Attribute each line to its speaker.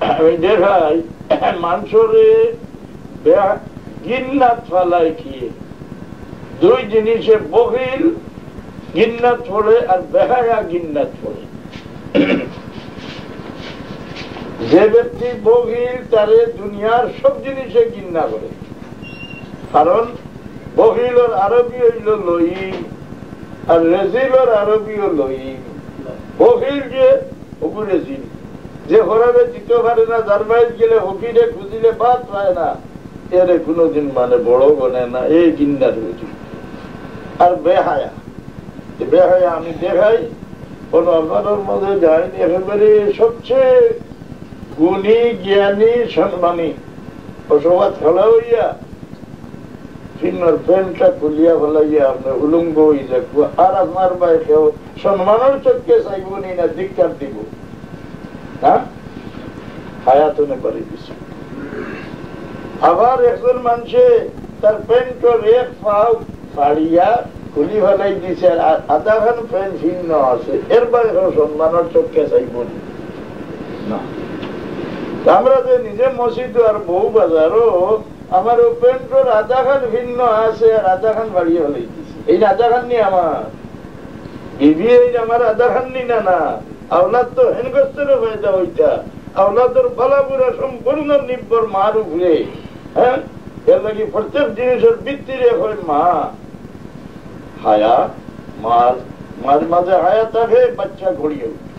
Speaker 1: আমি দেখাই মানুষরে গিন্নাত ফালাই খেয়ে দুই জিনিসে বহিল গিন্নাত পড়ে আর বেহায়া গিন্নাত পড়ে। যে ব্যক্তি বহিল তারে দুনিয়ার সব জিনিসে গিন্না করে, কারণ বহিলর আরবি হইল লইম আর রেজিলর আরবিও লইম। বহিল যে হবু রেজিল, যে হরাবে দিতে পারে না, যার বাইর গেলে হকিরে খুঁজিলে বাদ পায় না, এর কোনোদিন মানে বড় গনে না, এই গিন্নার রুজি। আর বেহায়া, বেহায়া আমি দেখাই কোন আপনার মধ্যে যায়নি, একেবারে সবচেয়ে গুণী জ্ঞানী সম্মানী অসবাদ খেলা হইয়া ফিনার প্যান্টটা খুলিয়া ফেলাইয়া আপনার উলঙ্গ হয়ে যাবো, আর আপনার ভাই কেউ সম্মানের চোখকে চাইব নি না ধিক্কার দিব, হ্যাঁ হায়াতনে করে দিছে। আবার একজন মানুষে তার প্যান্টর এক পাও ফাড়িয়া খুলি ফেলাই দিছে, আর আধা খান প্যান্ট ভিন্ন আছে, এর বাইরে সম্মানের চোখকে চাইব না। আমরা যে নিজে মসজিদ আর বউ বাজারও আমার প্যান্টর আধা খান ভিন্ন আছে, আর আধা খান বাড়িয়ে ফেলাই দিছে। এই আধা খান নি আমার বিবি, এই আমার আধা খান নি না না আওলাদ তো হেনগস্তের ফায়দা ওইটা, আওলাদের বালাপুরা সম্পূর্ণ নির্ভর মার উপরে। হ্যাঁ, এর লাগি প্রত্যেক জিনিসের ভিত্তিরে হয় মা। হায়া মার মাঝে মাঝে হায়া থাকে, বাচ্চা ঘড়িয়ে উঠে।